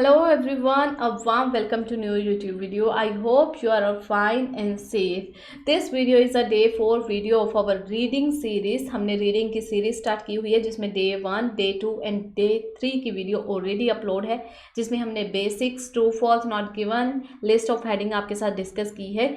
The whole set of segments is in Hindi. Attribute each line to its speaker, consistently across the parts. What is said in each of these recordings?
Speaker 1: Hello everyone, a warm welcome to new YouTube video. I hope you are all fine and safe. This video is a day 4 video of our reading series. हमने रीडिंग की सीरीज स्टार्ट की हुई है जिसमें डे 1, डे 2 एंड डे 3 की वीडियो ऑलरेडी अपलोड है, जिसमें हमने basics, true false, not given, list of heading आपके साथ डिस्कस की है.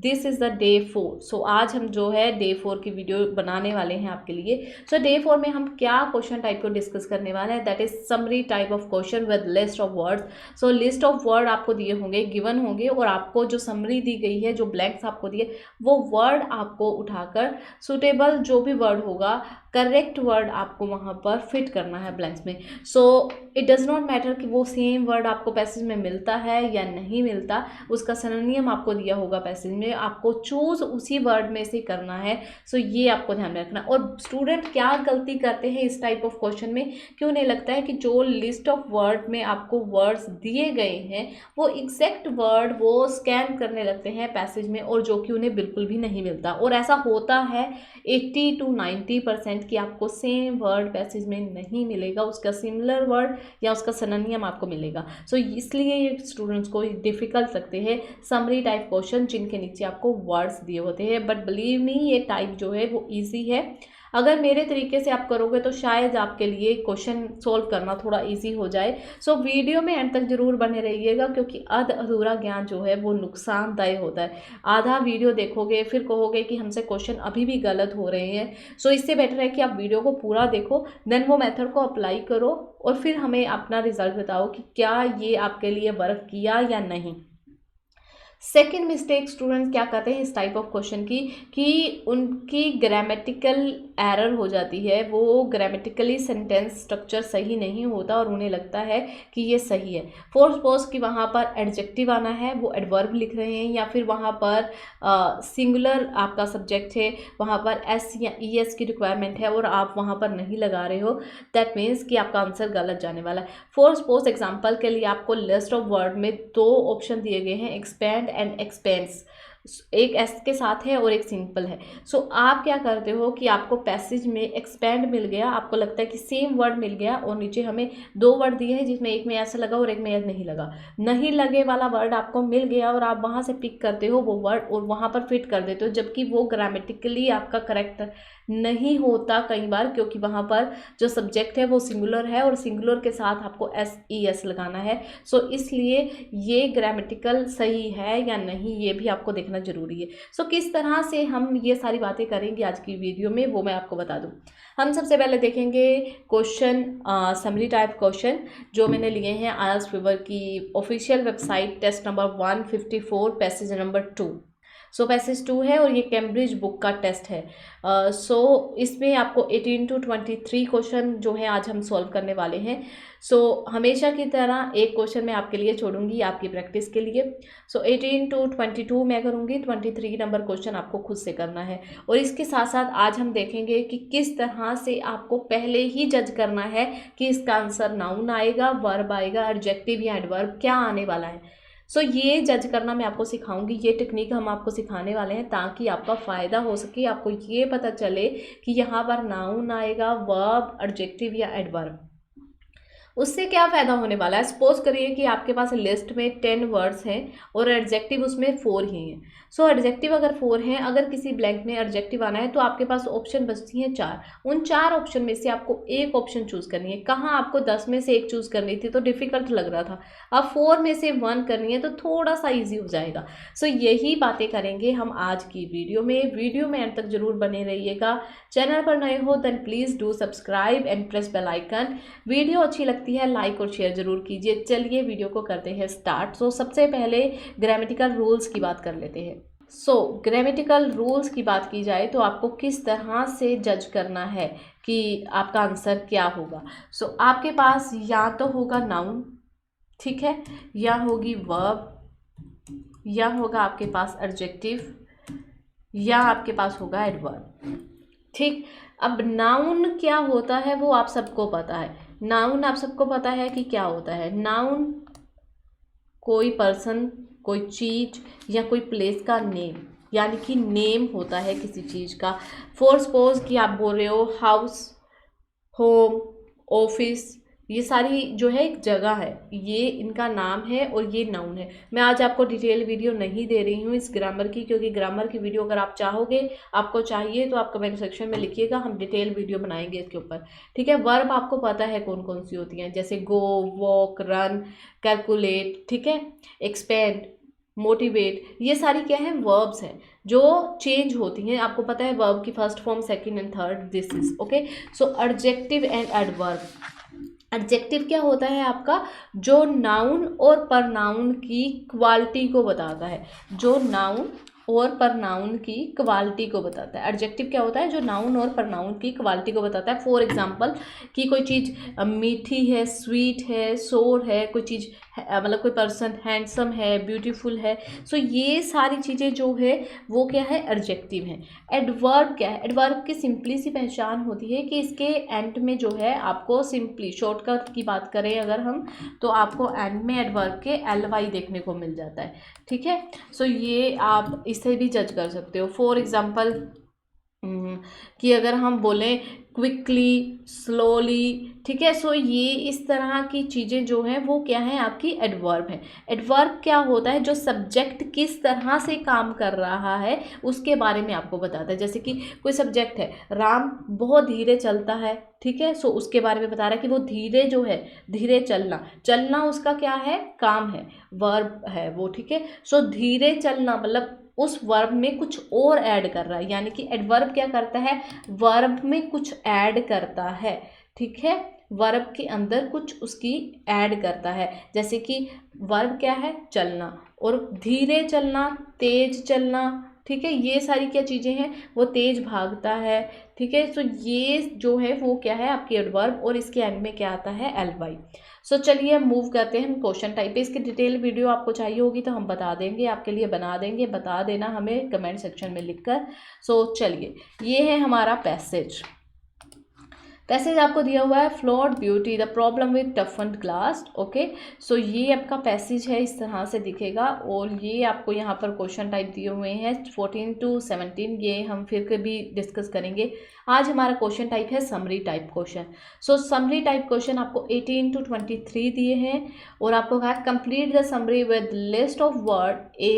Speaker 1: This is the day 4. सो आज हम जो है डे 4 की वीडियो बनाने वाले हैं आपके लिए. सो डे 4 में हम क्या क्वेश्चन टाइप को डिस्कस करने वाले हैं, that is summary type of question with list of words. So list of word आपको दिए होंगे, गिवन होंगे, और आपको जो समरी दी गई है, जो ब्लैंक्स आपको दिए, वो वर्ड आपको उठाकर सुटेबल जो भी वर्ड होगा, करेक्ट वर्ड आपको वहाँ पर फिट करना है ब्लैंक्स में. So it does not matter कि वो सेम वर्ड आपको पैसेज में मिलता है या नहीं मिलता, उसका सिनोनिम आपको दिया होगा पैसेज में, आपको चूज़ उसी वर्ड में से करना है. सो ये आपको ध्यान में रखना. और स्टूडेंट क्या गलती करते हैं इस टाइप ऑफ क्वेश्चन में, कि उन्हें लगता है कि जो लिस्ट ऑफ वर्ड में आपको वर्ड्स दिए गए हैं वो एग्जैक्ट वर्ड वो स्कैन करने लगते हैं पैसेज में, और जो कि उन्हें बिल्कुल भी नहीं मिलता. और ऐसा होता है 80 to 90% कि आपको सेम वर्ड पैसेज में नहीं मिलेगा, उसका सिमिलर वर्ड या उसका सिनोनिम आपको मिलेगा. सो इसलिए ये स्टूडेंट्स को डिफ़िकल्ट लगते हैं समरी टाइप क्वेश्चन जिनके नीचे आपको वर्ड्स दिए होते हैं. बट बिलीव मी, ये टाइप जो है वो ईजी है. अगर मेरे तरीके से आप करोगे तो शायद आपके लिए क्वेश्चन सोल्व करना थोड़ा इजी हो जाए. सो वीडियो में एंड तक जरूर बने रहिएगा, क्योंकि अधूरा ज्ञान जो है वो नुकसानदायक होता है. आधा वीडियो देखोगे फिर कहोगे कि हमसे क्वेश्चन अभी भी गलत हो रहे हैं. सो इससे बेटर है कि आप वीडियो को पूरा देखो, देन वो मेथड को अप्लाई करो, और फिर हमें अपना रिजल्ट बताओ कि क्या ये आपके लिए वर्क किया या नहीं. सेकेंड मिस्टेक स्टूडेंट क्या करते हैं इस टाइप ऑफ क्वेश्चन की, कि उनकी ग्रामेटिकल एरर हो जाती है, वो ग्रामेटिकली सेंटेंस स्ट्रक्चर सही नहीं होता और उन्हें लगता है कि ये सही है. फॉर सपोज कि वहाँ पर एडजेक्टिव आना है, वो एडवर्ब लिख रहे हैं, या फिर वहाँ पर सिंगुलर आपका सब्जेक्ट है, वहाँ पर एस या ई एस की रिक्वायरमेंट है और आप वहाँ पर नहीं लगा रहे हो, दैट मीन्स कि आपका आंसर गलत जाने वाला है. फॉर सपोज एग्जाम्पल के लिए आपको लिस्ट ऑफ वर्ड में 2 ऑप्शन दिए गए हैं, एक्सपैंड एंड एक्सपेंस. एक एस के साथ है और एक सिंपल है. सो आप क्या करते हो कि आपको पैसेज में एक्सपैंड मिल गया, आपको लगता है कि सेम वर्ड मिल गया, और नीचे हमें 2 वर्ड दिए हैं जिसमें एक में ऐसा लगा और एक में ऐसा नहीं लगा. नहीं लगे वाला वर्ड आपको मिल गया और आप वहाँ से पिक करते हो वो वर्ड और वहाँ पर फिट कर देते हो, जबकि वो ग्रामेटिकली आपका करेक्ट नहीं होता कई बार, क्योंकि वहाँ पर जो सब्जेक्ट है वो सिंगुलर है और सिंगुलर के साथ आपको एस ई एस लगाना है. सो इसलिए ये ग्रामेटिकल सही है या नहीं ये भी आपको देखना ज़रूरी है. सो किस तरह से हम ये सारी बातें करेंगे आज की वीडियो में, वो मैं आपको बता दूं. हम सबसे पहले देखेंगे क्वेश्चन, समरी टाइप क्वेश्चन जो मैंने लिए हैं आईएलटीएस फीवर की official website, test number 154, passage number 2. So passage 2 है और ये कैम्ब्रिज बुक का टेस्ट है. सो इसमें आपको 18 to 23 क्वेश्चन जो है आज हम सॉल्व करने वाले हैं. सो हमेशा की तरह एक क्वेश्चन मैं आपके लिए छोड़ूंगी आपकी प्रैक्टिस के लिए. सो 18 to 22 मैं करूंगी, 23 नंबर क्वेश्चन आपको खुद से करना है. और इसके साथ साथ आज हम देखेंगे कि किस तरह से आपको पहले ही जज करना है कि इसका आंसर नाउन आएगा, वर्ब आएगा, एडजेक्टिव या एडवर्ब क्या आने वाला है. सो ये जज करना मैं आपको सिखाऊंगी, ये टेक्निक हम आपको सिखाने वाले हैं ताकि आपका फ़ायदा हो सके, आपको ये पता चले कि यहाँ पर नाउन आएगा, वर्ब, एडजेक्टिव या एडवर्ब. उससे क्या फ़ायदा होने वाला है. सपोज करिए कि आपके पास लिस्ट में 10 वर्ड्स हैं और एडजेक्टिव उसमें 4 ही हैं. सो एडजेक्टिव अगर 4 हैं, अगर किसी ब्लैंक में एडजेक्टिव आना है तो आपके पास ऑप्शन बचती हैं 4. उन 4 ऑप्शन में से आपको एक ऑप्शन चूज़ करनी है. कहाँ आपको 10 में से एक चूज़ करनी थी तो डिफ़िकल्ट लग रहा था, अब 4 में से 1 करनी है तो थोड़ा सा ईजी हो जाएगा. सो यही बातें करेंगे हम आज की वीडियो में. वीडियो में एंड तक जरूर बने रहिएगा. चैनल पर नए हो then please do subscribe and press bell icon. Video अच्छी लगती है लाइक और शेयर जरूर कीजिए. चलिए वीडियो को करते हैं स्टार्ट. सो सबसे पहले ग्रामेटिकल रूल्स की बात कर लेते हैं. सो ग्रामेटिकल रूल्स की बात की जाए तो आपको किस तरह से जज करना है कि आपका आंसर क्या होगा. सो आपके पास या तो होगा नाउन, ठीक है, या होगी वर्ब, या होगा आपके पास एडजेक्टिव, या आपके पास होगा एडवर्ब. ठीक, अब नाउन क्या होता है वो आप सबको पता है. नाउन आप सबको पता है कि क्या होता है. नाउन कोई पर्सन, कोई चीज या कोई प्लेस का नेम, यानी कि नेम होता है किसी चीज़ का. फॉर सपोज कि आप बोल रहे हो हाउस, होम, ऑफिस ये सारी जो है एक जगह है, ये इनका नाम है और ये नाउन है। मैं आज आपको डिटेल वीडियो नहीं दे रही हूँ इस ग्रामर की, क्योंकि ग्रामर की वीडियो अगर आप चाहोगे, आपको चाहिए, तो आप कमेंट सेक्शन में लिखिएगा, हम डिटेल वीडियो बनाएंगे इसके ऊपर। ठीक है, वर्ब आपको पता है कौन कौन सी होती हैं, जैसे गो, वॉक, रन, कैलकुलेट, ठीक है, एक्सपेंड, मोटिवेट, ये सारी क्या है, वर्ब्स हैं जो चेंज होती हैं। आपको पता है वर्ब की first form, second and third, this is okay. So adjective and adverb. Adjective क्या होता है आपका, जो नाउन और परनाउन की क्वालिटी को बताता है, जो नाउन और परनाउन की क्वालिटी को बताता है। एडजेक्टिव क्या होता है, जो नाउन और परनाउन की क्वालिटी को बताता है। फॉर एग्जांपल कि कोई चीज़ मीठी है, स्वीट है, सोर है, कोई चीज़ मतलब कोई पर्सन हैंडसम है, ब्यूटीफुल है। सो ये सारी चीज़ें जो है वो क्या है, एडजेक्टिव है। एडवर्ब क्या है, एडवर्ब की सिंपली सी पहचान होती है कि इसके एंड में जो है आपको सिंपली शॉर्टकट की बात करें अगर हम, तो आपको एंड में एडवर्ब के ly देखने को मिल जाता है। ठीक है, सो ये आप इससे भी जज कर सकते हो। फॉर एग्जांपल कि अगर हम बोलें क्विकली, स्लोली, ठीक है, सो ये इस तरह की चीज़ें जो हैं वो क्या है, आपकी एडवर्ब है। एडवर्ब क्या होता है, जो सब्जेक्ट किस तरह से काम कर रहा है उसके बारे में आपको बताता है। जैसे कि कोई सब्जेक्ट है, राम बहुत धीरे चलता है, ठीक है, सो उसके बारे में बता रहा है कि वो धीरे जो है, धीरे चलना, चलना उसका क्या है, काम है, वर्ब है वो। ठीक है, सो धीरे चलना मतलब उस वर्ब में कुछ और ऐड कर रहा है, यानी कि एडवर्ब क्या करता है, वर्ब में कुछ ऐड करता है। ठीक है, वर्ब के अंदर कुछ उसकी ऐड करता है। जैसे कि वर्ब क्या है, चलना, और धीरे चलना, तेज चलना, ठीक है, ये सारी क्या चीज़ें हैं, वो तेज भागता है। ठीक है, तो ये जो है वो क्या है, आपकी एडवर्ब, और इसके एंड में क्या आता है, ly। सो चलिए मूव करते हैं हम क्वेश्चन टाइप पे। इसकी डिटेल वीडियो आपको चाहिए होगी तो हम बता देंगे, आपके लिए बना देंगे, बता देना हमें कमेंट सेक्शन में लिखकर। सो चलिए, ये है हमारा पैसेज। पैसेज आपको दिया हुआ है, flawed beauty, the problem with toughened glass. Okay, so ये आपका पैसेज है, इस तरह से दिखेगा, और ये आपको यहाँ पर क्वेश्चन टाइप दिए हुए हैं 14 to 17, ये हम फिर कभी डिस्कस करेंगे। आज हमारा क्वेश्चन टाइप है समरी टाइप क्वेश्चन। सो समरी टाइप क्वेश्चन आपको 18 to 23 दिए हैं, और आपको कहा complete the summary with list of word A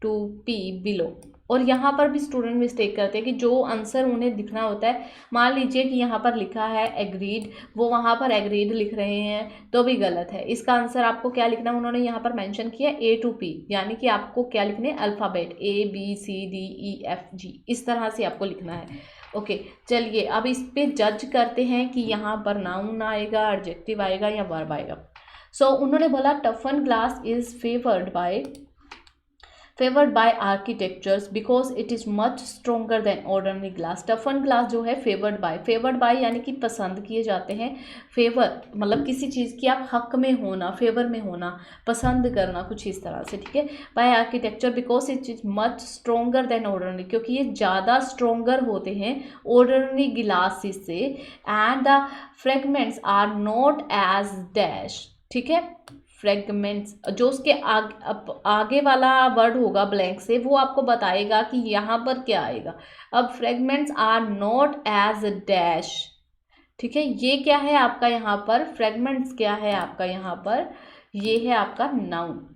Speaker 1: to P below. और यहाँ पर भी स्टूडेंट मिस्टेक करते हैं कि जो आंसर उन्हें दिखना होता है, मान लीजिए कि यहाँ पर लिखा है एग्रीड, वो वहाँ पर एग्रीड लिख रहे हैं, तो भी गलत है। इसका आंसर आपको क्या लिखना है, उन्होंने यहाँ पर मेंशन किया A to P, यानी कि आपको क्या लिखने हैं, अल्फ़ाबेट ABCDEFG, इस तरह से आपको लिखना है। ओके, चलिए अब इस पे जज करते हैं कि यहाँ पर नाउन आएगा, एडजेक्टिव आएगा या वर्ब आएगा। सो उन्होंने बोला toughen glass is favoured by architectures because it is much stronger than ordinary glass. Toughen glass जो है फेवर्ड बाय यानी कि पसंद किए जाते हैं। फेवर मतलब किसी चीज़ की आप हक में होना, फेवर में होना, पसंद करना, कुछ इस तरह से। ठीक है, by architecture because it is much stronger than ordinary, क्योंकि ये ज़्यादा स्ट्रोंगर होते हैं ऑर्डिनरी ग्लासेस से। And the fragments are not as dash. ठीक है, फ्रेगमेंट्स, जो उसके आगे वाला वर्ड होगा ब्लैंक से, वो आपको बताएगा कि यहाँ पर क्या आएगा। अब fragments are not as dash. ठीक है, ये क्या है आपका यहाँ पर, फ्रेगमेंट्स क्या है आपका यहाँ पर, ये है आपका नाउन।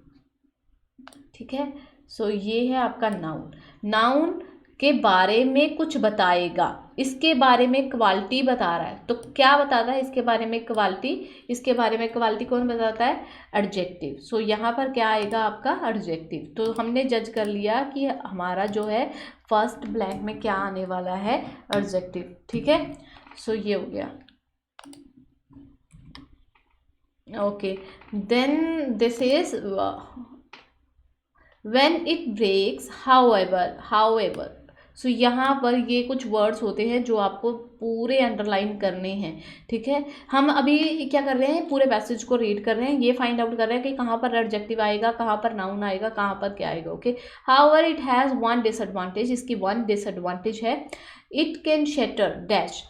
Speaker 1: ठीक है, सो ये है आपका नाउन। नाउन के बारे में कुछ बताएगा, इसके बारे में क्वालिटी बता रहा है, तो क्या बताता है इसके बारे में, क्वालिटी। इसके बारे में क्वालिटी कौन बताता है, एडजेक्टिव। सो यहाँ पर क्या आएगा आपका, एडजेक्टिव। तो हमने जज कर लिया कि हमारा जो है फर्स्ट ब्लैंक में क्या आने वाला है, एडजेक्टिव। ठीक है, सो ये हो गया। Okay, then this is when it breaks however। So यहाँ पर ये कुछ वर्ड्स होते हैं जो आपको पूरे अंडरलाइन करने हैं। ठीक है, हम अभी क्या कर रहे हैं, पूरे पैसेज को रीड कर रहे हैं, ये फाइंड आउट कर रहे हैं कि कहाँ पर एडजेक्टिव आएगा, कहाँ पर नाउन आएगा, कहाँ पर क्या आएगा। Okay, however it has one disadvantage, इसकी वन डिसएडवांटेज है, it can shutter dash.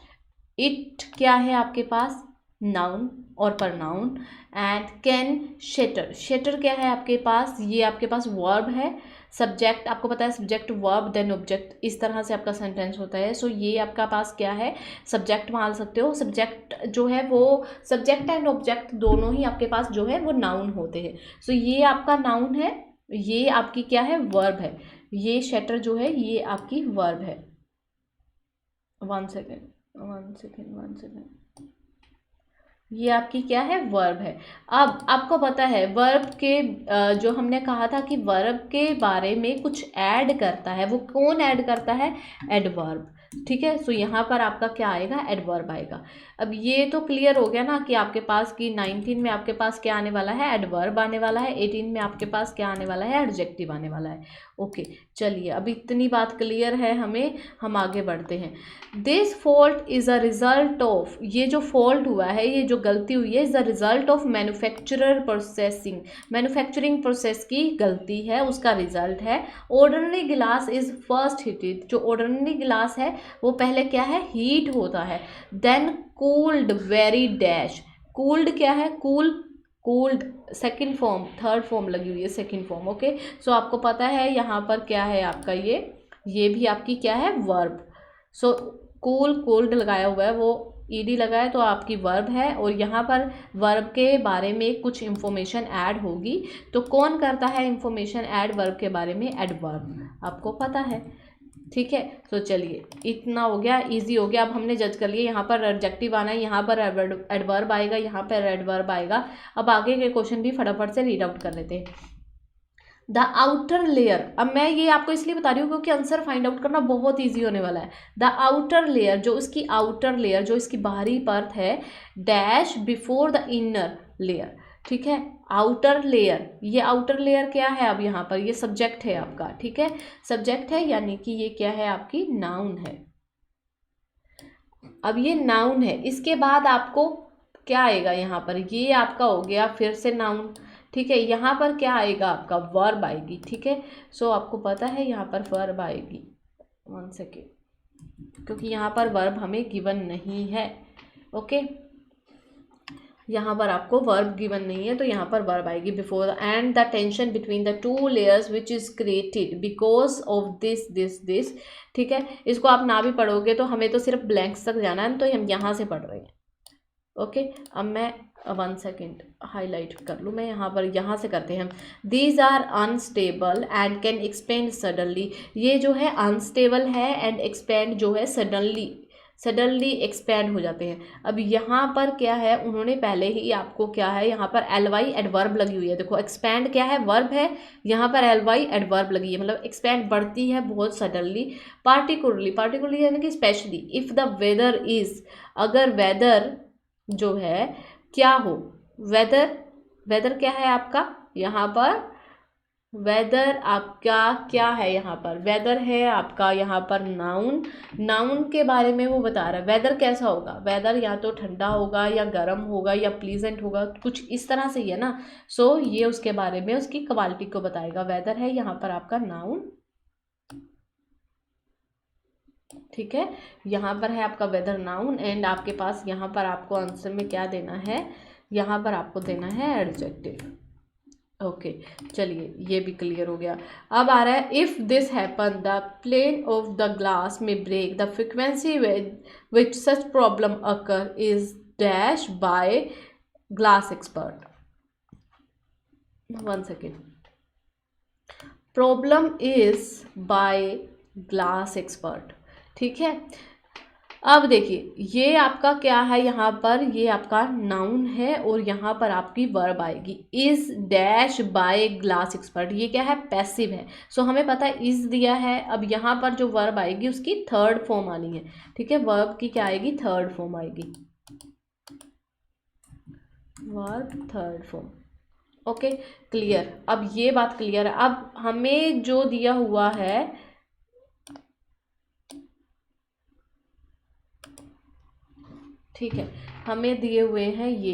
Speaker 1: It क्या है आपके पास, नाउन और pronoun, and can shutter, shutter क्या है आपके पास, ये आपके पास वर्ब है, सब्जेक्ट आपको पता है, सब्जेक्ट वर्ब देन ऑब्जेक्ट, इस तरह से आपका सेंटेंस होता है। सो ये आपका पास क्या है, सब्जेक्ट मान सकते हो। सब्जेक्ट जो है वो सब्जेक्ट एंड ऑब्जेक्ट दोनों ही आपके पास जो है वो नाउन होते हैं। सो ये आपका नाउन है, ये आपकी क्या है, वर्ब है। ये शटर जो है ये आपकी वर्ब है। वन सेकेंड, ये आपकी क्या है, वर्ब है। अब आपको पता है वर्ब के जो हमने कहा था कि वर्ब के बारे में कुछ ऐड करता है, वो कौन ऐड करता है, एडवर्ब। ठीक है, सो यहाँ पर आपका क्या आएगा, एडवर्ब आएगा। अब ये तो क्लियर हो गया ना कि आपके पास कि 19 में आपके पास क्या आने वाला है, एडवर्ब आने वाला है। 18 में आपके पास क्या आने वाला है, एडजेक्टिव आने वाला है। ओके, चलिए अब इतनी बात क्लियर है हमें, हम आगे बढ़ते हैं। This fault is a result of, ये जो फॉल्ट हुआ है, ये जो गलती हुई है, is the result of manufacturer processing, manufacturing process की गलती है, उसका रिजल्ट है। Ordinary glass is first heated, जो ऑर्डिनरी गिलास है वो पहले क्या है, हीट होता है, then cooled very dash. Cooled क्या है, cooled second form, third form लगी हुई है, सेकंड फॉर्म। ओके, सो आपको पता है यहाँ पर क्या है आपका, ये भी आपकी क्या है, वर्ब। सो कूल्ड लगाया हुआ है, वो ईडी लगा है तो आपकी वर्ब है। और यहाँ पर वर्ब के बारे में कुछ इंफॉर्मेशन ऐड होगी, तो कौन करता है इंफॉर्मेशन ऐड वर्ब के बारे में, एडवर्ब, आपको पता है। ठीक है, तो चलिए इतना हो गया, इजी हो गया। अब हमने जज कर लिया, यहाँ पर एडजेक्टिव आना है, यहाँ पर एडवर्ब आएगा, यहाँ पर एडवर्ब आएगा। अब आगे के क्वेश्चन भी फटाफट से रीड आउट कर लेते हैं। द आउटर लेयर, अब मैं ये आपको इसलिए बता रही हूँ क्योंकि आंसर फाइंड आउट करना बहुत ईजी होने वाला है। द आउटर लेयर, जो इसकी आउटर लेयर, जो इसकी बाहरी परत है, dash before the inner layer. ठीक है, आउटर लेयर, ये आउटर लेयर क्या है, अब यहाँ पर ये सब्जेक्ट है आपका। ठीक है, सब्जेक्ट है यानी कि ये क्या है, आपकी नाउन है। अब ये नाउन है, इसके बाद आपको क्या आएगा यहाँ पर, ये आपका हो गया फिर से नाउन। ठीक है, यहाँ पर क्या आएगा, आपका वर्ब आएगी। ठीक है, सो आपको पता है यहाँ पर वर्ब आएगी। वन सेकेंड, क्योंकि यहाँ पर वर्ब हमें गिवन नहीं है। ओके, यहाँ पर आपको वर्ब गिवन नहीं है, तो यहाँ पर वर्ब आएगी before. And the tension between the two layers which is created because of this. ठीक है, इसको आप ना भी पढ़ोगे तो हमें तो सिर्फ ब्लैंक्स तक जाना है, तो हम यहाँ से पढ़ रहे हैं। ओके, अब मैं वन सेकेंड हाईलाइट कर लूँ मैं, यहाँ से करते हैं हम। These are unstable and can expand suddenly, ये जो है अनस्टेबल है एंड एक्सपेंड जो है सडनली एक्सपेंड हो जाते हैं। अब यहाँ पर क्या है, उन्होंने पहले ही आपको क्या है, यहाँ पर एलवाई एडवर्ब लगी हुई है। देखो एक्सपेंड क्या है, वर्ब है, यहाँ पर एलवाई एडवर्ब लगी है, मतलब एक्सपेंड बढ़ती है बहुत सडनली। पार्टिकुलरली यानी कि specially. If the weather is, अगर वेदर जो है क्या हो, वेदर क्या है आपका, यहाँ पर वेदर आपका क्या है, यहाँ पर वेदर है आपका, यहाँ पर नाउन के बारे में वो बता रहा है। वेदर कैसा होगा, वेदर या तो ठंडा होगा या गर्म होगा या प्लीजेंट होगा, कुछ इस तरह से ही है ना। सो ये उसके बारे में उसकी क्वालिटी को बताएगा। वेदर है यहाँ पर आपका नाउन। ठीक है, यहाँ पर है आपका वेदर नाउन, एंड आपके पास यहाँ पर आपको आंसर में क्या देना है, यहाँ पर आपको देना है एडजेक्टिव। ओके, चलिए ये भी क्लियर हो गया। अब आ रहा है, if this happen the plane of the glass में break, the frequency which such problem occur is dash by glass expert. One second, problem is by glass expert. ठीक है, अब देखिए ये आपका क्या है, यहाँ पर ये आपका नाउन है और यहाँ पर आपकी वर्ब आएगी, is dash by glass expert. ये क्या है, पैसिव है। सो हमें पता है इज दिया है। अब यहाँ पर जो वर्ब आएगी उसकी थर्ड फॉर्म आनी है। ठीक है, वर्ब की क्या आएगी, थर्ड फॉर्म आएगी, verb third form. Okay, clear. अब ये बात क्लियर है। अब हमें जो दिया हुआ है, ठीक है, हमें दिए हुए हैं ये,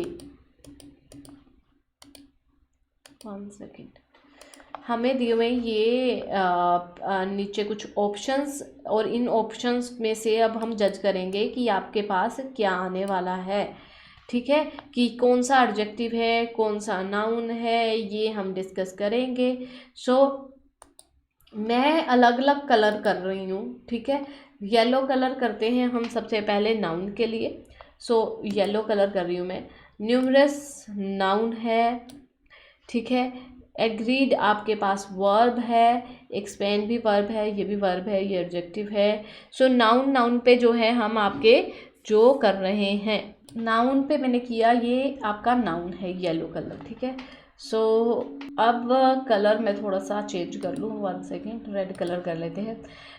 Speaker 1: वन सेकेंड, हमें दिए हुए ये नीचे कुछ ऑप्शंस, और इन ऑप्शंस में से अब हम जज करेंगे कि आपके पास क्या आने वाला है। ठीक है, कि कौन सा एडजेक्टिव है, कौन सा नाउन है, ये हम डिस्कस करेंगे। सो मैं अलग अलग कलर कर रही हूँ, ठीक है। येलो कलर करते हैं हम सबसे पहले नाउन के लिए। सो येलो कलर कर रही हूँ मैं। न्यूमरस नाउन है, ठीक है। एग्रीड आपके पास वर्ब है, एक्सपेंड भी वर्ब है, ये भी वर्ब है, ये एडजेक्टिव है। सो नाउन नाउन पे जो है हम आपके जो कर रहे हैं, नाउन पे मैंने किया, ये आपका नाउन है येलो कलर, ठीक है। सो अब कलर मैं थोड़ा सा चेंज कर लूँ, 1 सेकेंड, रेड कलर कर लेते हैं।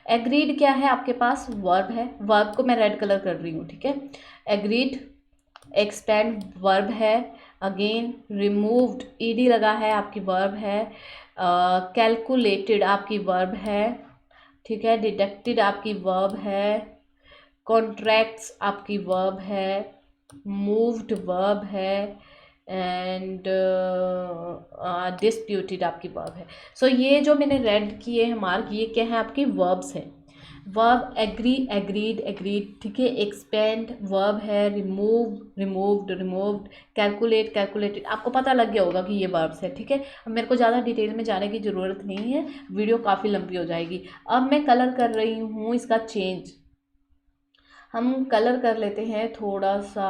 Speaker 1: एग्रीड क्या है आपके पास, वर्ब है, वर्ब को मैं रेड कलर कर रही हूँ, ठीक है। एग्रीड। एक्सपेंड वर्ब है, अगेन रिमूव्ड ईडी लगा है, आपकी वर्ब है। कैलकुलेटेड आपकी वर्ब है, ठीक है। डिडक्टेड आपकी वर्ब है। कॉन्ट्रैक्ट्स आपकी वर्ब है। मूव्ड वर्ब है। एंड डिस्प्यूटेड आपकी वर्ब है। सो ये जो मैंने रेड किए हैं मार्क, ये क्या है आपकी वर्ब्स हैं। वर्ब एग्री, एग्रीड, एग्रीड, ठीक है। एक्सपेंड वर्ब है, remove, removed, removed, calculate, calculated. आपको पता लग गया होगा कि ये वर्ब्स है, ठीक है। अब मेरे को ज़्यादा डिटेल में जाने की ज़रूरत नहीं है, वीडियो काफ़ी लंबी हो जाएगी। अब मैं कलर कर रही हूँ इसका चेंज। हम कलर कर लेते हैं थोड़ा सा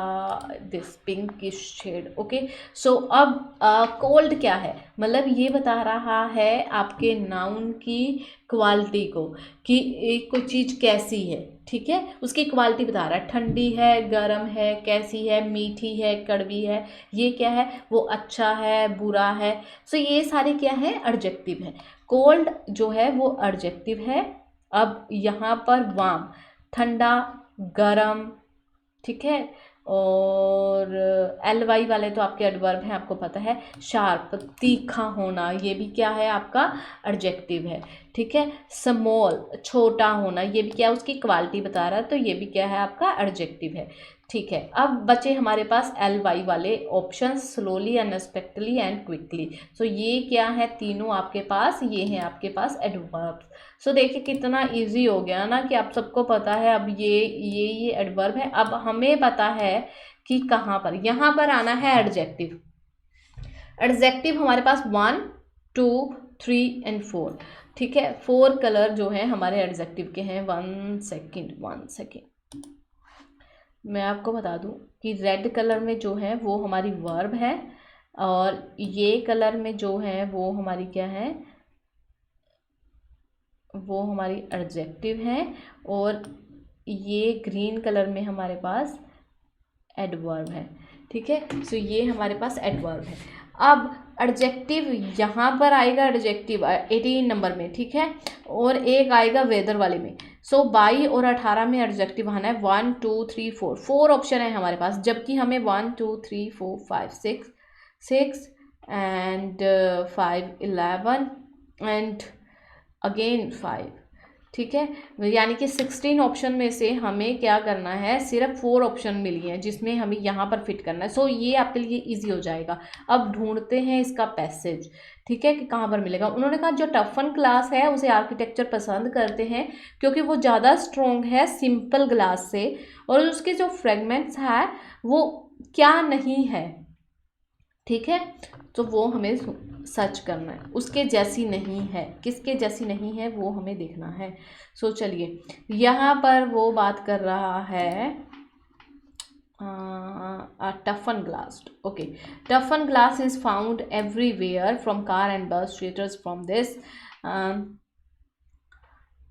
Speaker 1: दिस पिंकिश शेड, ओके। सो अब कोल्ड क्या है, मतलब ये बता रहा है आपके नाउन की क्वालिटी को, कि एक कोई चीज़ कैसी है, ठीक है। उसकी क्वालिटी बता रहा है, ठंडी है, गर्म है, कैसी है, मीठी है, कड़वी है, ये क्या है, वो अच्छा है, बुरा है। सो ये सारे क्या है, एडजेक्टिव है। कोल्ड जो है वो एडजेक्टिव है। अब यहाँ पर वार्म, ठंडा, गरम, ठीक है। और एल वाई वाले तो आपके एडवर्ब हैं, आपको पता है। शार्प, तीखा होना, ये भी क्या है आपका एडजेक्टिव है, ठीक है। स्मॉल, छोटा होना, ये भी क्या है, उसकी क्वालिटी बता रहा है, तो ये भी क्या है आपका एडजेक्टिव है, ठीक है। अब बचे हमारे पास एल वाई वाले ऑप्शन, स्लोली, अनएक्सपेक्टली एंड क्विकली। सो ये क्या है, तीनों आपके पास, ये हैं आपके पास एडवर्ब्स। सो देखिए कितना इजी हो गया ना, कि आप सबको पता है अब ये एडवर्ब है। अब हमें पता है कि कहाँ पर, यहाँ पर आना है एडजेक्टिव। एडजेक्टिव हमारे पास 1, 2, 3 एंड 4, ठीक है। 4 कलर जो है हमारे एडजेक्टिव के हैं। 1 सेकेंड मैं आपको बता दूं कि रेड कलर में जो है वो हमारी वर्ब है, और ये कलर में जो है वो हमारी क्या है, वो हमारी एडजेक्टिव है। और ये ग्रीन कलर में हमारे पास एडवर्ब है, ठीक है। सो ये हमारे पास एडवर्ब है। अब एडजेक्टिव यहाँ पर आएगा, एडजेक्टिव 18 नंबर में, ठीक है। और एक आएगा वेदर वाले में। सो 22 और 18 में एडजेक्टिव आना है। 1, 2, 3, 4 ऑप्शन है हमारे पास, जबकि हमें 1, 2, 3, 4, 5, 6 एंड 5, 11 एंड अगेन 5, ठीक है। यानी कि 16 ऑप्शन में से हमें क्या करना है, सिर्फ 4 ऑप्शन मिली हैं जिसमें हमें यहाँ पर फिट करना है। सो ये आपके लिए इजी हो जाएगा। अब ढूंढते हैं इसका पैसेज, ठीक है, कि कहाँ पर मिलेगा। उन्होंने कहा जो टफन ग्लास है उसे आर्किटेक्चर पसंद करते हैं क्योंकि वो ज़्यादा स्ट्रॉन्ग है सिंपल ग्लास से, और उसके जो फ्रेगमेंट्स है वो क्या नहीं है, ठीक है। तो वो हमें सर्च करना है, उसके जैसी नहीं है, किसके जैसी नहीं है वो हमें देखना है। सो चलिए, यहाँ पर वो बात कर रहा है toughen glass, okay. Toughen glass is found everywhere from car and bus theatres from this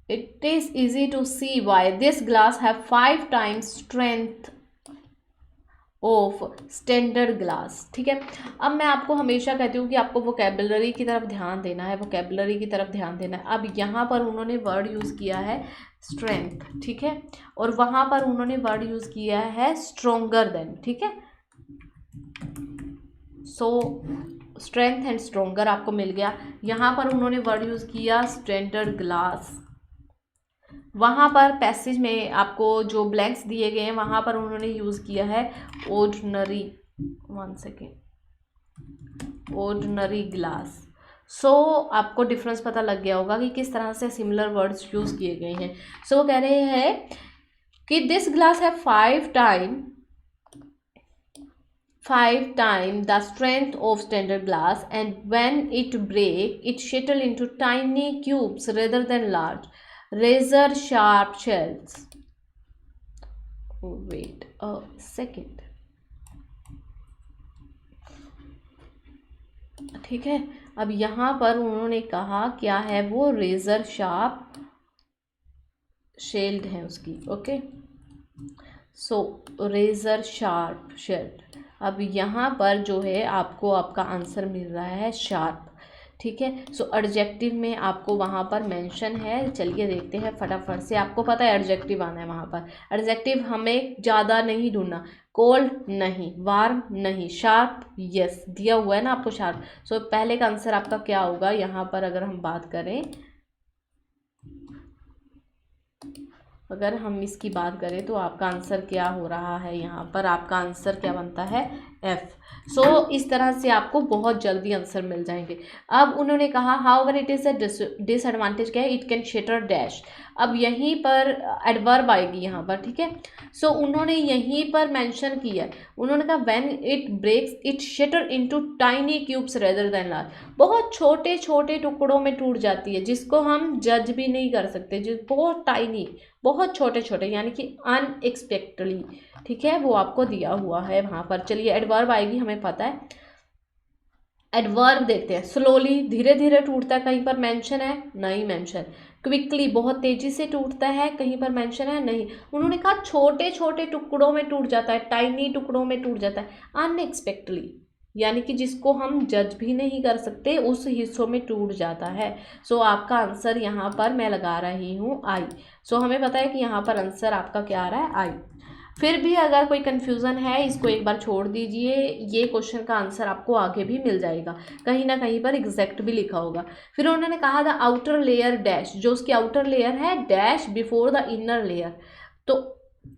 Speaker 1: it is easy to see why this glass have 5 times strength of standard glass, ठीक है। अब मैं आपको हमेशा कहती हूँ कि आपको वोकेबलरी की तरफ ध्यान देना है, वोकेबलरी की तरफ ध्यान देना है। अब यहाँ पर उन्होंने वर्ड यूज़ किया है स्ट्रेंथ, ठीक है, और वहाँ पर उन्होंने वर्ड यूज़ किया है स्ट्रोंगर देन, ठीक है। सो स्ट्रेंथ एंड स्ट्रोंगर आपको मिल गया। यहाँ पर उन्होंने वर्ड यूज़ किया स्टैंडर्ड ग्लास। वहाँ पर पैसेज में आपको जो ब्लैंक्स दिए गए हैं वहाँ पर उन्होंने यूज़ किया है ऑर्डिनरी, 1 सेकेंड, ऑर्डिनरी ग्लास। सो आपको डिफरेंस पता लग गया होगा कि किस तरह से सिमिलर वर्ड्स यूज़ किए गए हैं। सो वो कह रहे हैं कि दिस ग्लास है 5 time 5 times the strength of standard glass, and when it break, it settle into tiny cubes rather than large, razor sharp shells. Wait a second, ठीक है। अब यहाँ पर उन्होंने कहा क्या है वो, रेजर शार्प शेल्ड है उसकी, ओके। सो रेजर शार्प शेल्ड। अब यहाँ पर जो है आपको आपका आंसर मिल रहा है शार्प, ठीक है। सो एडजेक्टिव में आपको वहाँ पर मेंशन है, चलिए देखते हैं फटाफट से। आपको पता है एडजेक्टिव आना है वहाँ पर। एडजेक्टिव हमें ज़्यादा नहीं ढूंढना, कोल्ड नहीं, वार्म नहीं, शार्प यस दिया हुआ है ना आपको शार्प। सो पहले का आंसर आपका क्या होगा यहाँ पर, अगर हम बात करें, अगर हम इसकी बात करें तो आपका आंसर क्या हो रहा है, यहाँ पर आपका आंसर क्या बनता है, एफ। सो इस तरह से आपको बहुत जल्दी आंसर मिल जाएंगे। अब उन्होंने कहा however it is a disadvantage, क्या है, इट कैन शेटर डैश। अब यहीं पर एडवर्ब आएगी यहाँ पर, ठीक है। सो उन्होंने यहीं पर मेंशन किया है, उन्होंने कहा when it breaks it shatter into tiny cubes rather than large, बहुत छोटे छोटे टुकड़ों में टूट जाती है, जिसको हम जज भी नहीं कर सकते, जो बहुत टाइनी, बहुत छोटे छोटे, यानी कि अनएक्सपेक्टेडली, ठीक है, वो आपको दिया हुआ है वहाँ पर। चलिए एडवर्ब आएगी, हमें पता है। एडवर्ब देखते हैं, स्लोली धीरे धीरे टूटता है, कहीं पर मेंशन है नहीं मेंशन। क्विकली बहुत तेजी से टूटता है, कहीं पर मेंशन है नहीं। उन्होंने कहा छोटे छोटे टुकड़ों में टूट जाता है, टाइनी टुकड़ों में टूट जाता है, अनएक्सपेक्टेडली, यानी कि जिसको हम जज भी नहीं कर सकते उस हिस्सों में टूट जाता है। सो आपका आंसर यहाँ पर मैं लगा रही हूँ आई। सो हमें पता है कि यहाँ पर आंसर आपका क्या आ रहा है, आई। फिर भी अगर कोई कन्फ्यूज़न है इसको एक बार छोड़ दीजिए, ये क्वेश्चन का आंसर आपको आगे भी मिल जाएगा, कहीं ना कहीं पर एग्जैक्ट भी लिखा होगा। फिर उन्होंने कहा द आउटर लेयर डैश, जो उसकी आउटर लेयर है dash before the inner layer, तो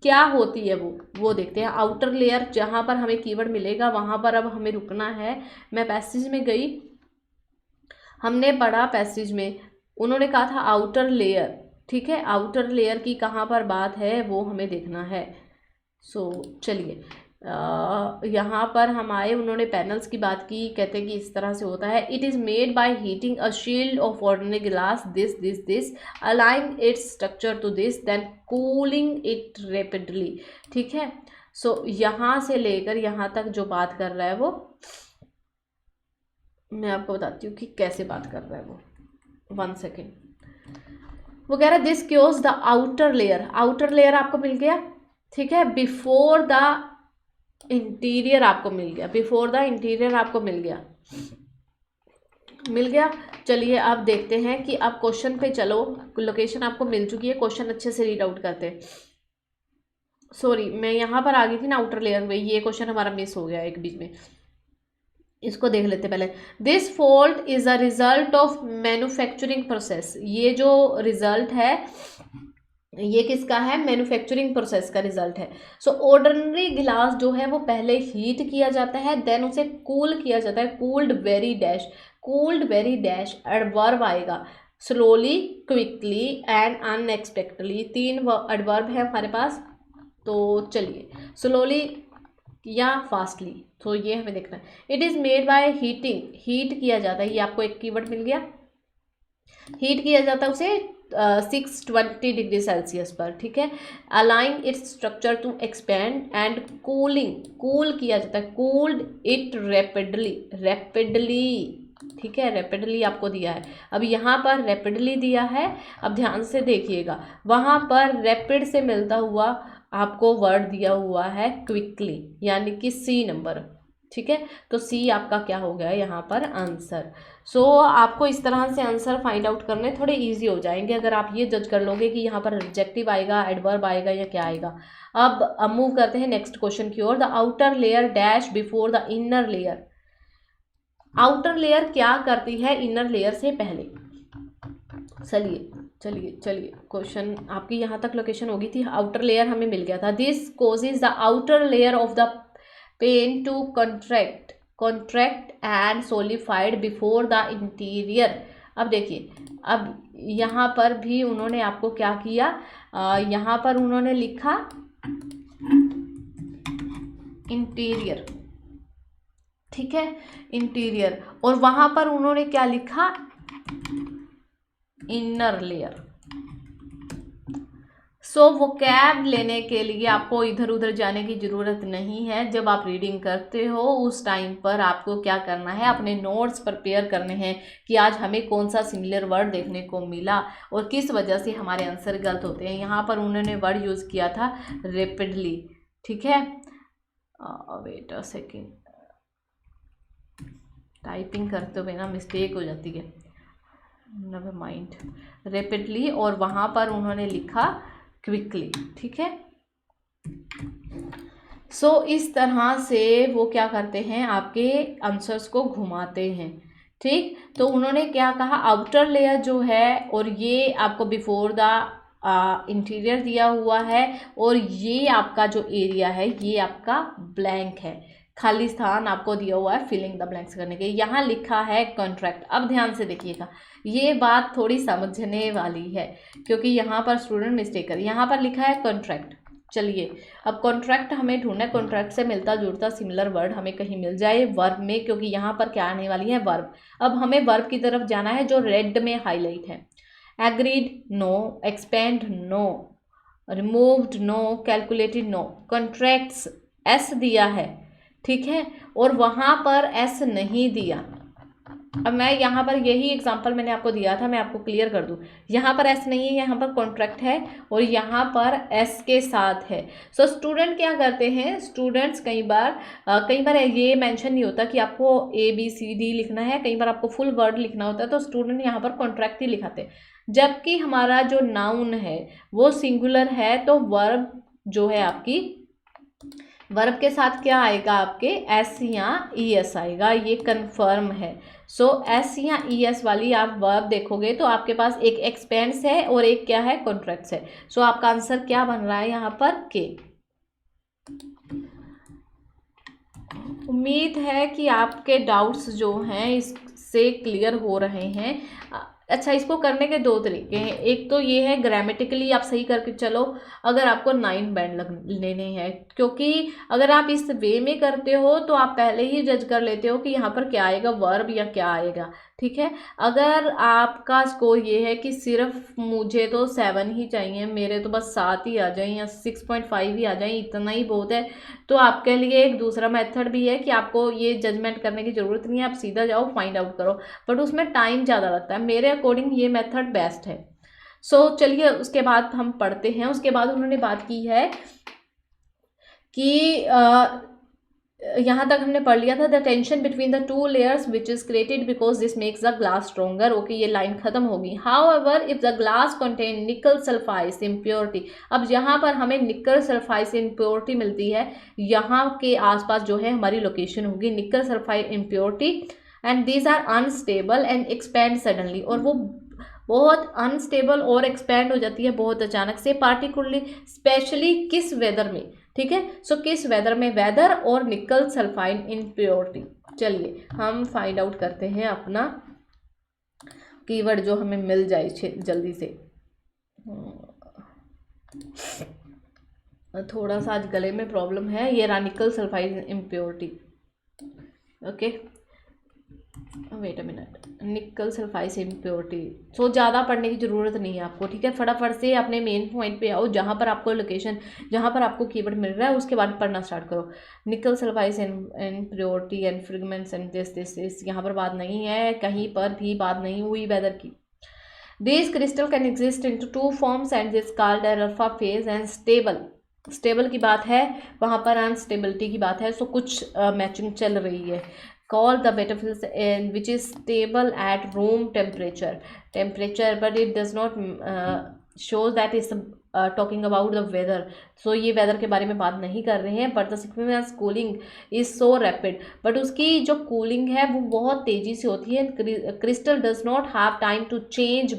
Speaker 1: क्या होती है वो देखते हैं। आउटर लेयर जहाँ पर हमें कीवर्ड मिलेगा वहाँ पर अब हमें रुकना है। मैं पैसेज में गई, हमने पढ़ा पैसेज में, उन्होंने कहा था आउटर लेयर, ठीक है। आउटर लेयर की कहाँ पर बात है वो हमें देखना है। सो चलिए यहाँ पर हम आए, उन्होंने पैनल्स की बात की, कहते हैं कि इस तरह से होता है, it is made by heating a shield of ordinary glass this aligning its structure to this then cooling it rapidly, ठीक है। सो यहाँ से लेकर यहाँ तक जो बात कर रहा है वो मैं आपको बताती हूँ कि कैसे बात कर रहा है वो, 1 सेकेंड। वो कह रहा है this chaos the outer layer, outer layer आपको मिल गया, ठीक है, बिफोर द इंटीरियर आपको मिल गया, बिफोर द इंटीरियर आपको मिल गया। चलिए अब देखते हैं कि अब क्वेश्चन पे चलो, लोकेशन आपको मिल चुकी है, क्वेश्चन अच्छे से रीड आउट करते हैं। सॉरी मैं यहाँ पर आ गई थी ना आउटर लेयर में, ये क्वेश्चन हमारा मिस हो गया एक बीच में, इसको देख लेते पहले। This fault is a result of manufacturing process, ये जो रिजल्ट है ये किसका है, मैन्युफैक्चरिंग प्रोसेस का रिजल्ट है। सो ऑर्डिनरी गिलास जो है वो पहले हीट किया जाता है, देन उसे कूल किया जाता है, cooled very dash, cooled very dash, adverb आएगा, slowly, quickly and unexpectedly, 3 adverb है हमारे पास। तो चलिए स्लोली या फास्टली, तो ये हमें देखना है। It is made by heating, heat किया जाता है, ये आपको एक कीवर्ड मिल गया, हीट किया जाता है उसे 620 डिग्री सेल्सियस पर, ठीक है। Aligning its structure to expand and cooling, cool किया जाता है, कूल्ड इट रैपिडली, रैपिडली, ठीक है, रैपिडली आपको दिया है। अब यहाँ पर रैपिडली दिया है, अब ध्यान से देखिएगा, वहाँ पर रैपिड से मिलता हुआ आपको वर्ड दिया हुआ है क्विकली, यानी कि सी नंबर, ठीक है। तो सी आपका क्या हो गया यहाँ पर आंसर। सो आपको इस तरह से आंसर फाइंड आउट करने थोड़े इजी हो जाएंगे अगर आप ये जज कर लोगे कि यहाँ पर एडजेक्टिव आएगा, एडवर्ब आएगा या क्या आएगा। अब मूव करते हैं नेक्स्ट क्वेश्चन की ओर। The outer layer dash before the inner layer, outer layer क्या करती है इनर लेयर से पहले। चलिए चलिए चलिए क्वेश्चन आपकी यहाँ तक लोकेशन होगी थी, आउटर लेयर हमें मिल गया था। This causes the outer layer of the pane to contract and solidified before the interior। अब देखिए, अब यहाँ पर भी उन्होंने आपको क्या किया, यहाँ पर उन्होंने लिखा इंटीरियर, ठीक है, इंटीरियर, और वहां पर उन्होंने क्या लिखा, इनर लेयर। सो वोकैब लेने के लिए आपको इधर उधर जाने की ज़रूरत नहीं है। जब आप रीडिंग करते हो उस टाइम पर आपको क्या करना है, अपने नोट्स प्रिपेयर करने हैं कि आज हमें कौन सा सिमिलर वर्ड देखने को मिला और किस वजह से हमारे आंसर गलत होते हैं। यहाँ पर उन्होंने वर्ड यूज़ किया था रेपिडली, ठीक है। वेट अ सेकेंड, टाइपिंग करते हुए ना मिस्टेक हो जाती है, नेवर माइंड, रेपिडली, और वहाँ पर उन्होंने लिखा क्विकली, ठीक है। सो इस तरह से वो क्या करते हैं, आपके आंसर्स को घुमाते हैं, ठीक। तो उन्होंने क्या कहा, आउटर लेयर जो है, और ये आपको बिफोर द इंटीरियर दिया हुआ है, और ये आपका जो एरिया है ये आपका ब्लैंक है, खाली स्थान आपको दिया हुआ है फिलिंग द ब्लैंक्स करने के। यहाँ लिखा है कॉन्ट्रैक्ट। अब ध्यान से देखिएगा, ये बात थोड़ी समझने वाली है क्योंकि यहाँ पर स्टूडेंट मिस्टेक कर, यहाँ पर लिखा है कॉन्ट्रैक्ट। चलिए अब कॉन्ट्रैक्ट हमें ढूंढना है, कॉन्ट्रैक्ट से मिलता जुलता सिमिलर वर्ड हमें कहीं मिल जाए वर्ब में, क्योंकि यहाँ पर क्या आने वाली है, वर्ब। अब हमें वर्ब की तरफ जाना है जो रेड में हाईलाइट है। Agreed no, expand no, removed no, calculated no, contracts yes दिया है, ठीक है, और वहाँ पर एस नहीं दिया। अब मैं यहाँ पर यही एग्जांपल मैंने आपको दिया था, मैं आपको क्लियर कर दूँ। यहाँ पर एस नहीं है, यहाँ पर कॉन्ट्रैक्ट है और यहाँ पर एस के साथ है। सो स्टूडेंट क्या करते हैं, स्टूडेंट्स कई बार ये मेंशन नहीं होता कि आपको ABCD लिखना है, कई बार आपको फुल वर्ड लिखना होता है, तो स्टूडेंट यहाँ पर कॉन्ट्रैक्ट ही लिखाते हैं। जबकि हमारा जो नाउन है वो सिंगुलर है, तो वर्ब जो है आपकी, वर्ब के साथ क्या आएगा आपके, एस या ES आएगा, ये कंफर्म है। सो एस या ES वाली आप वर्ब देखोगे तो आपके पास एक एक्सपेंड्स है और एक क्या है, कॉन्ट्रैक्ट्स है। सो आपका आंसर क्या बन रहा है यहाँ पर, के। उम्मीद है कि आपके डाउट्स जो हैं इससे क्लियर हो रहे हैं। अच्छा, इसको करने के दो तरीके हैं। एक तो ये है ग्रामेटिकली आप सही करके चलो, अगर आपको 9 बैंड लेने हैं, क्योंकि अगर आप इस वे में करते हो तो आप पहले ही जज कर लेते हो कि यहाँ पर क्या आएगा, वर्ब या क्या आएगा, ठीक है। अगर आपका स्कोर ये है कि सिर्फ मुझे तो 7 ही चाहिए, मेरे तो बस 7 ही आ जाएं या 6.5 ही आ जाएं, इतना ही बहुत है, तो आपके लिए एक दूसरा मेथड भी है कि आपको ये जजमेंट करने की ज़रूरत नहीं है, आप सीधा जाओ फाइंड आउट करो, बट उसमें टाइम ज़्यादा लगता है। मेरे अकॉर्डिंग ये मेथड बेस्ट है। सो चलिए उसके बाद हम पढ़ते हैं। उसके बाद उन्होंने बात की है कि यहाँ तक हमने पढ़ लिया था, the tension between the two layers which is created because this makes the glass stronger. Okay, ये लाइन खत्म होगी। How ever if the glass contain निकल सल्फाइड इम्प्योरिटी, अब यहाँ पर हमें निकल सल्फाइड इम्प्योरिटी मिलती है, यहाँ के आसपास जो है हमारी लोकेशन होगी nickel sulphide impurity, and these are unstable and expand suddenly, और वो बहुत अनस्टेबल और एक्सपैंड हो जाती है बहुत अचानक से, पार्टिकुलरली स्पेशली किस वेदर में, ठीक है। सो किस वेदर में, वेदर और निकल सल्फाइड इम्प्योरिटी। चलिए हम फाइंड आउट करते हैं अपना कीवर्ड जो हमें मिल जाए जल्दी से। थोड़ा सा आज गले में प्रॉब्लम है। ये रहा nickel sulphide impurity. Okay, wait a minute, nickel sulphide impurity. So ज़्यादा पढ़ने की ज़रूरत नहीं है आपको, ठीक है। फटाफट से अपने मेन पॉइंट पे आओ, जहाँ पर आपको लोकेशन, जहाँ पर आपको कीवर्ड मिल रहा है उसके बाद पढ़ना स्टार्ट करो। निकल sulphide impurity and fragments and this, यहाँ पर बात नहीं है, कहीं पर भी बात नहीं हुई वेदर की। This crystal can exist into 2 forms and this called alpha phase and stable. Stable की बात है, वहाँ पर अनस्टेबिलिटी की बात है। सो कुछ मैचिंग चल रही है। Call the battlefield which is stable at room temperature, but it does not shows that is talking about the weather. So ये weather के बारे में बात नहीं कर रहे हैं, but the sequence cooling is so rapid, but उसकी जो cooling है वो बहुत तेज़ी से होती है। Crystal does not have time to change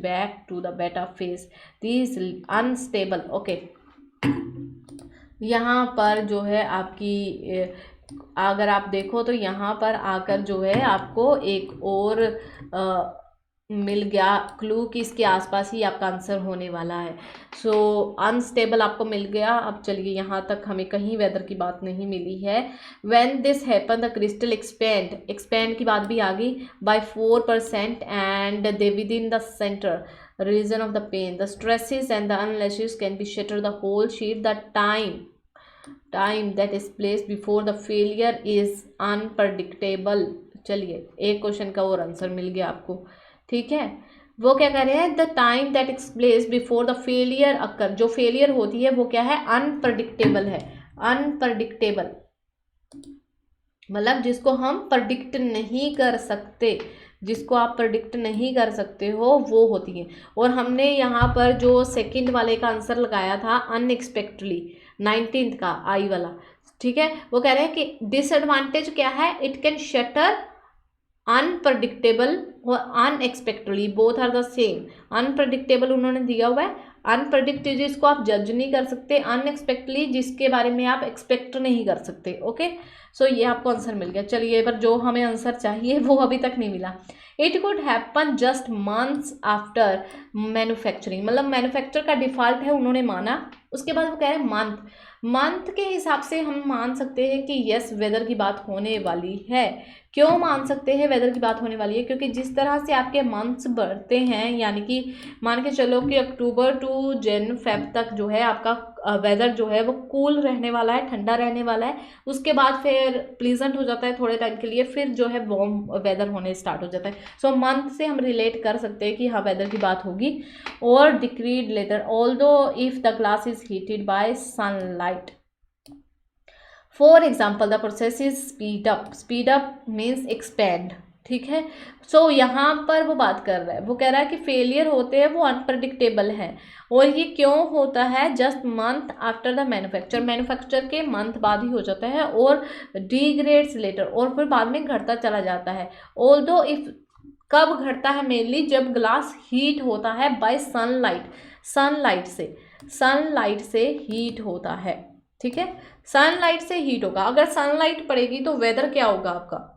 Speaker 1: back to the beta phase. These unstable. Okay, यहाँ पर जो है आपकी अगर आप देखो तो यहाँ पर आकर जो है आपको एक और मिल गया क्लू कि इसके आसपास ही आपका आंसर होने वाला है। सो अनस्टेबल आपको मिल गया। अब चलिए, यहाँ तक हमें कहीं वेदर की बात नहीं मिली है। When this happen the crystal expand की बात भी आ गई by 4% and they within the centre region of the pane the stresses and the unleashes can be shatter the whole sheet the time that is place before the failure is unpredictable. चलिए, एक क्वेश्चन का और आंसर मिल गया आपको। ठीक है, वो क्या कह रहे हैं, the time that is place before the failure occur, जो फेलियर होती है वो क्या है, अनप्रडिक्टेबल है। अनप्रडिक्टेबल मतलब जिसको हम प्रडिक्ट नहीं कर सकते, जिसको आप प्रडिक्ट नहीं कर सकते हो वो होती है। और हमने यहाँ पर जो सेकंड वाले का आंसर लगाया था अनएक्सपेक्टली 19th का आई वाला, ठीक है, वो कह रहे हैं कि डिसएडवांटेज क्या है, इट कैन शटर अनप्रडिक्टेबल और unexpectedly both are the same. Unpredictable उन्होंने दिया हुआ है, अनप्रडिक्टेड जिसको आप जज नहीं कर सकते, अनएक्सपेक्टली जिसके बारे में आप एक्सपेक्ट नहीं कर सकते। ओके, सो ये आपको आंसर मिल गया। चलिए, पर जो हमें आंसर चाहिए वो अभी तक नहीं मिला। It could happen just months after manufacturing, मतलब मैन्युफैक्चर का डिफॉल्ट है उन्होंने माना, उसके बाद वो कह रहे हैं मंथ के हिसाब से हम मान सकते हैं कि यस वेदर की बात होने वाली है। क्यों मान सकते हैं वेदर की बात होने वाली है, क्योंकि जिस तरह से आपके मंथ्स बढ़ते हैं, यानी कि मान के चलो कि अक्टूबर टू जन फेब तक जो है आपका वेदर जो है वो कूल रहने वाला है, ठंडा रहने वाला है। उसके बाद फिर प्लीजेंट हो जाता है थोड़े टाइम के लिए, फिर जो है वार्म वेदर होने स्टार्ट हो जाता है। सो मंथ से हम रिलेट कर सकते हैं कि हाँ वेदर की बात होगी। और decreed later although if the glass is heated by sunlight, for example the process is speed up means expand. ठीक है, सो यहाँ पर वो बात कर रहा है, वो कह रहा है कि फेलियर होते हैं वो अनप्रडिक्टेबल है। और ये क्यों होता है, just month after the manufacture के मंथ बाद ही हो जाता है, और डिग्रेड्स लेटर, और फिर बाद में घटता चला जाता है। ऑल्दो इफ, कब घटता है, मेनली जब ग्लास हीट होता है बाय सनलाइट से हीट होता है। ठीक है, सनलाइट से हीट होगा। अगर सनलाइट पड़ेगी तो वेदर क्या होगा आपका,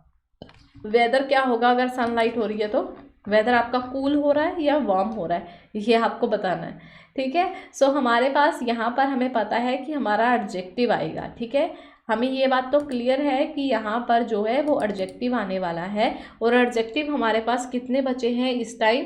Speaker 1: वेदर क्या होगा अगर सनलाइट हो रही है तो वेदर आपका कूल हो रहा है या वार्म हो रहा है, ये आपको बताना है। ठीक है, सो हमारे पास यहाँ पर हमें पता है कि हमारा एडजेक्टिव आएगा। ठीक है, हमें ये बात तो क्लियर है कि यहाँ पर जो है वो एडजेक्टिव आने वाला है। और एडजेक्टिव हमारे पास कितने बचे हैं इस टाइम,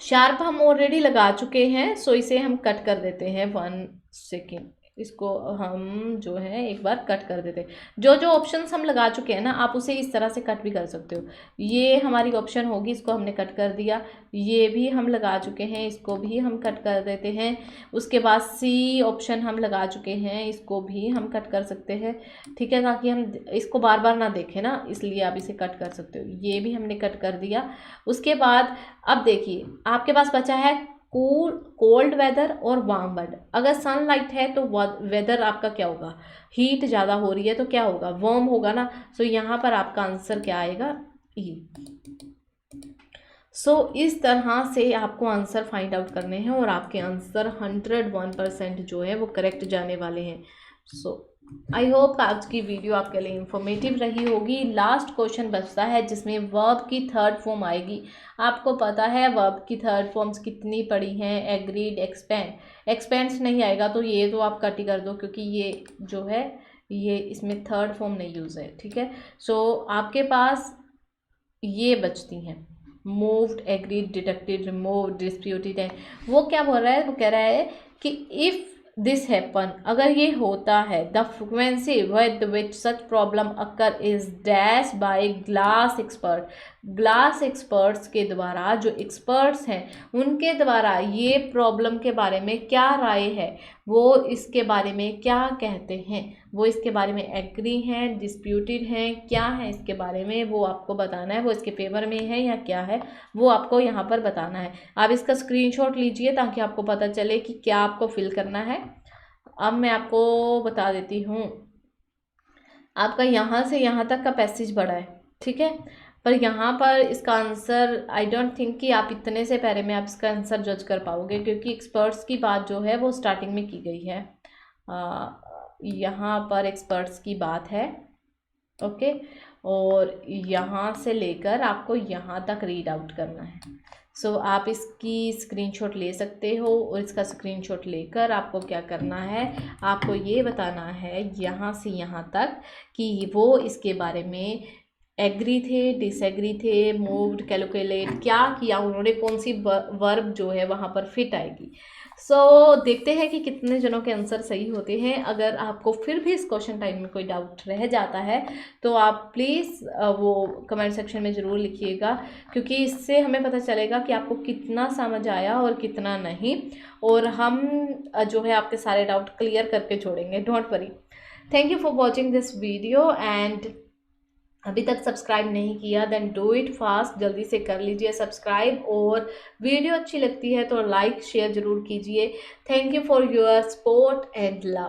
Speaker 1: शार्प हम ऑलरेडी लगा चुके हैं, सो इसे हम कट कर देते हैं 1 सेकेंड, इसको हम जो है एक बार कट कर देते हैं। जो जो ऑप्शंस हम लगा चुके हैं ना, आप उसे इस तरह से कट भी कर सकते हो। ये हमारी ऑप्शन होगी, इसको हमने कट कर दिया। ये भी हम लगा चुके हैं, इसको भी हम कट कर देते हैं। उसके बाद सी ऑप्शन हम लगा चुके हैं, इसको भी हम कट कर सकते हैं। ठीक है, ताकि हम इसको बार बार ना देखें ना, इसलिए आप इसे कट कर सकते हो। ये भी हमने कट कर दिया। उसके बाद अब देखिए आपके पास बचा है कोल्ड वेदर और वार्म वेदर। अगर सनलाइट है तो वेदर आपका क्या होगा, हीट ज़्यादा हो रही है तो क्या होगा, वार्म होगा ना। सो यहाँ पर आपका आंसर क्या आएगा, ई। सो इस तरह से आपको आंसर फाइंड आउट करने हैं और आपके आंसर 101% जो है वो करेक्ट जाने वाले हैं। सो आई होप आज की वीडियो आपके लिए इंफॉर्मेटिव रही होगी। लास्ट क्वेश्चन बचता है जिसमें वर्ब की थर्ड फॉर्म आएगी। आपको पता है वर्ब की थर्ड फॉर्म्स कितनी पड़ी हैं, एग्रीड, एक्सपेंड्स नहीं आएगा तो ये तो आप कट ही कर दो, क्योंकि ये जो है ये इसमें थर्ड फॉर्म नहीं यूज़ है। ठीक है, सो आपके पास ये बचती हैं, moved, agreed, deducted, removed, disputed है। वो क्या बोल रहा है, वो कह रहा है कि इफ़ दिस हैपन, अगर ये होता है, the frequency with which such problem occur is dash by glass experts के द्वारा, जो एक्सपर्ट्स हैं उनके द्वारा ये प्रॉब्लम के बारे में क्या राय है, वो इसके बारे में क्या कहते हैं, वो इसके बारे में एग्री हैं, डिस्प्यूटेड हैं, क्या है इसके बारे में वो आपको बताना है। वो इसके फेवर में है या क्या है वो आपको यहाँ पर बताना है। आप इसका स्क्रीनशॉट लीजिए ताकि आपको पता चले कि क्या आपको फिल करना है। अब मैं आपको बता देती हूँ, आपका यहाँ से यहाँ तक का पैसेज बड़ा है, ठीक है, पर यहाँ पर इसका आंसर आई डोंट थिंक कि आप इतने से पहले में आप इसका आंसर जज कर पाओगे, क्योंकि एक्सपर्ट्स की बात जो है वो स्टार्टिंग में की गई है। यहाँ पर एक्सपर्ट्स की बात है। ओके, और यहाँ से लेकर आपको यहाँ तक रीड आउट करना है। सो आप इसकी स्क्रीनशॉट ले सकते हो और इसका स्क्रीनशॉट लेकर आपको क्या करना है, आपको ये बताना है यहाँ से यहाँ तक कि वो इसके बारे में एग्री थे, डिसएग्री थे, मूव्ड, कैलकुलेट क्या किया उन्होंने, कौन सी वर्ब जो है वहाँ पर फिट आएगी। सो देखते हैं कि कितने जनों के आंसर सही होते हैं। अगर आपको फिर भी इस क्वेश्चन टाइम में कोई डाउट रह जाता है तो आप प्लीज़ वो कमेंट सेक्शन में ज़रूर लिखिएगा, क्योंकि इससे हमें पता चलेगा कि आपको कितना समझ आया और कितना नहीं, और हम जो है आपके सारे डाउट क्लियर करके छोड़ेंगे, don't worry. Thank you for watching this video, and अभी तक सब्सक्राइब नहीं किया देन डू इट फास्ट, जल्दी से कर लीजिए सब्सक्राइब, और वीडियो अच्छी लगती है तो लाइक शेयर ज़रूर कीजिए। Thank you for your support and love.